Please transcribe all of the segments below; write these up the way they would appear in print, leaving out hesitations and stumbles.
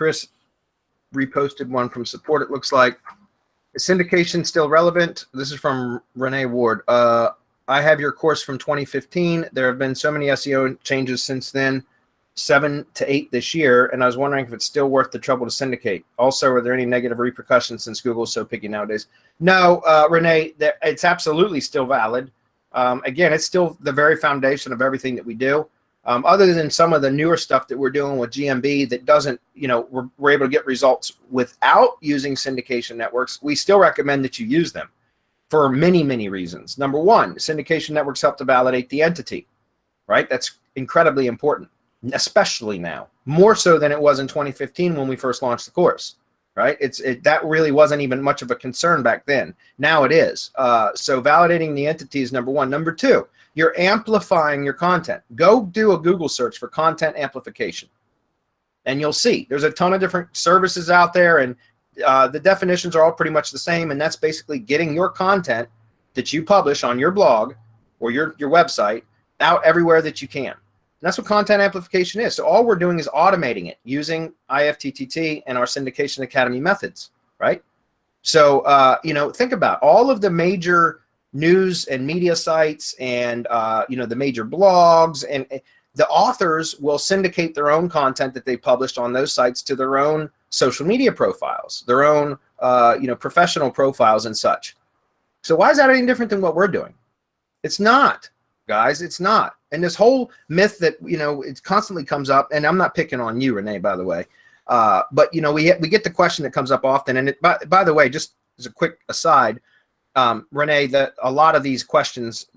Chris reposted one from support, it looks like. Is syndication still relevant? This is from Renee Ward. I have your course from 2015. There have been so many SEO changes since then, 7 to 8 this year, and I was wondering if it's still worth the trouble to syndicate. Also, are there any negative repercussions since Google is so picky nowadays? No, Renee, it's absolutely still valid. Again, it's still the very foundation of everything that we do. Other than some of the newer stuff that we're doing with GMB that doesn't, we're able to get results without using syndication networks, we still recommend that you use them for many, many reasons. Number one, syndication networks help to validate the entity, right? That's incredibly important, especially now, more so than it was in 2015 when we first launched the course, right? That really wasn't even much of a concern back then. Now it is. So validating the entity is number one. Number two, you're amplifying your content. Go do a Google search for content amplification, and you'll see there's a ton of different services out there, and the definitions are all pretty much the same, and that's basically getting your content that you publish on your blog or your website out everywhere that you can. And that's what content amplification is. So all we're doing is automating it using IFTTT and our Syndication Academy methods, right? So, think about all of the major news and media sites and, the major blogs, and the authors will syndicate their own content that they published on those sites to their own social media profiles, their own, professional profiles and such. So why is that any different than what we're doing? It's not, guys, it's not. And this whole myth that, it constantly comes up, and I'm not picking on you, Renee, by the way, but, we get the question that comes up often. And by the way, just as a quick aside, Renee, that a lot of these questions,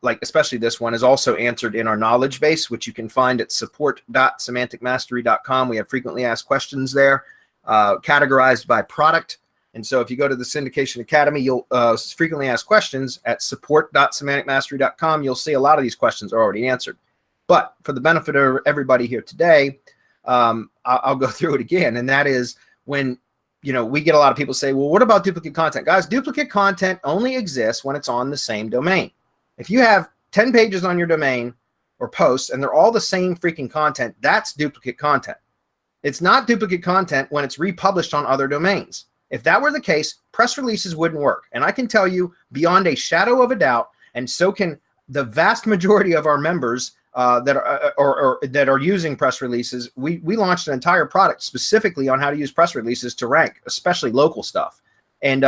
like especially this one, is also answered in our knowledge base, which you can find at support.semanticmastery.com. We have frequently asked questions there, categorized by product. And so if you go to the Syndication Academy, you'll frequently ask questions at support.semanticmastery.com. You'll see a lot of these questions are already answered. But for the benefit of everybody here today, I'll go through it again. And that is when we get a lot of people say, well, what about duplicate content? Guys, duplicate content only exists when it's on the same domain. If you have 10 pages on your domain or posts and they're all the same freaking content, that's duplicate content. It's not duplicate content when it's republished on other domains. If that were the case, press releases wouldn't work. And I can tell you beyond a shadow of a doubt, and so can the vast majority of our members that are using press releases. We launched an entire product specifically on how to use press releases to rank, especially local stuff. And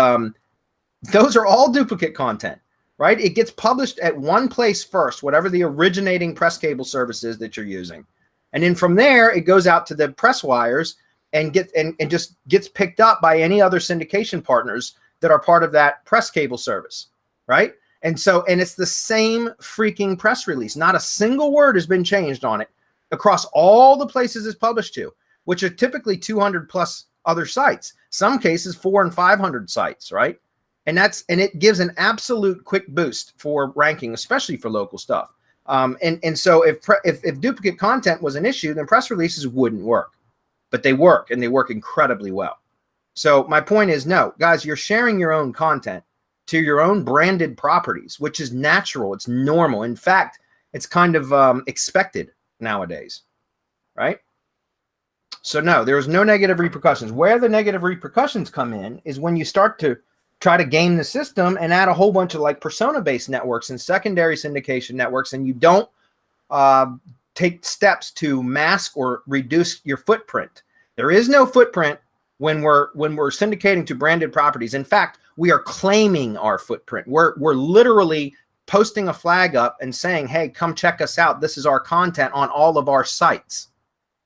those are all duplicate content, right? It gets published at one place first, whatever the originating press cable service is that you're using. And then from there, it goes out to the press wires and just gets picked up by any other syndication partners that are part of that press cable service, right? And it's the same freaking press release. Not a single word has been changed on it across all the places it's published to, which are typically 200 plus other sites, some cases 400 and 500 sites, right? And it gives an absolute quick boost for ranking, especially for local stuff. So if duplicate content was an issue, then press releases wouldn't work, but they work, and they work incredibly well. So my point is, no, guys, you're sharing your own content to your own branded properties, which is natural. It's normal. In fact, it's kind of expected nowadays, right? So no, there's no negative repercussions. Where the negative repercussions come in is when you start to try to game the system and add a whole bunch of like persona-based networks and secondary syndication networks, and you don't take steps to mask or reduce your footprint. There is no footprint when we're syndicating to branded properties. In fact, we are claiming our footprint. We're literally posting a flag up and saying, hey, come check us out. This is our content on all of our sites,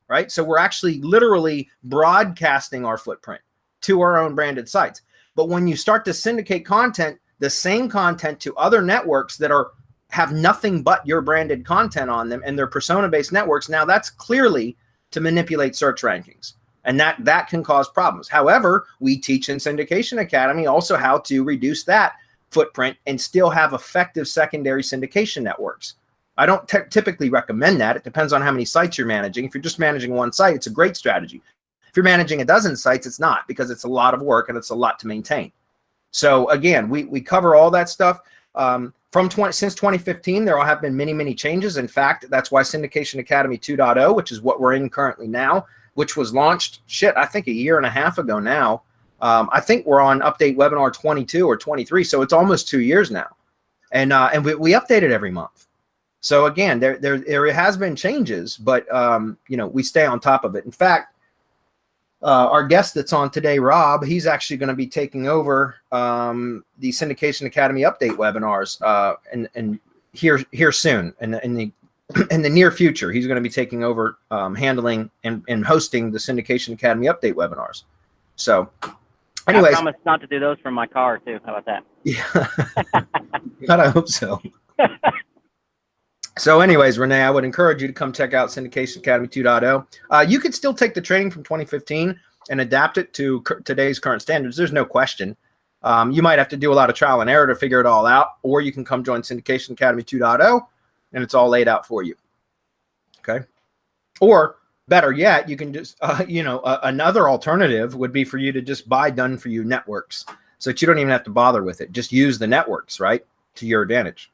right? So we're actually literally broadcasting our footprint to our own branded sites. But when you start to syndicate content, the same content to other networks that have nothing but your branded content on them, and they're persona-based networks, now that's clearly to manipulate search rankings. And that can cause problems. However, we teach in Syndication Academy also how to reduce that footprint and still have effective secondary syndication networks. I don't typically recommend that. It depends on how many sites you're managing. If you're just managing one site, it's a great strategy. If you're managing a dozen sites, it's not, because it's a lot of work and it's a lot to maintain. So again, we cover all that stuff. Since 2015, there have been many, many changes. In fact, that's why Syndication Academy 2.0, which is what we're in currently now, which was launched, I think a year and a half ago now. I think we're on update webinar 22 or 23, so it's almost 2 years now, and we update it every month. So again, there has been changes, but we stay on top of it. In fact, our guest that's on today, Rob, he's actually going to be taking over the Syndication Academy update webinars, and here soon, in the near future, he's going to be taking over handling and hosting the Syndication Academy update webinars. So, anyways, I promise not to do those from my car too. How about that? Yeah, God, I hope so. So anyways, Renee, I would encourage you to come check out Syndication Academy 2.0. You could still take the training from 2015 and adapt it to today's current standards. There's no question. You might have to do a lot of trial and error to figure it all out, or you can come join Syndication Academy 2.0, and it's all laid out for you. Okay? Or better yet, you can just, another alternative would be for you to just buy done-for-you networks, so that you don't even have to bother with it. Just use the networks, right, to your advantage.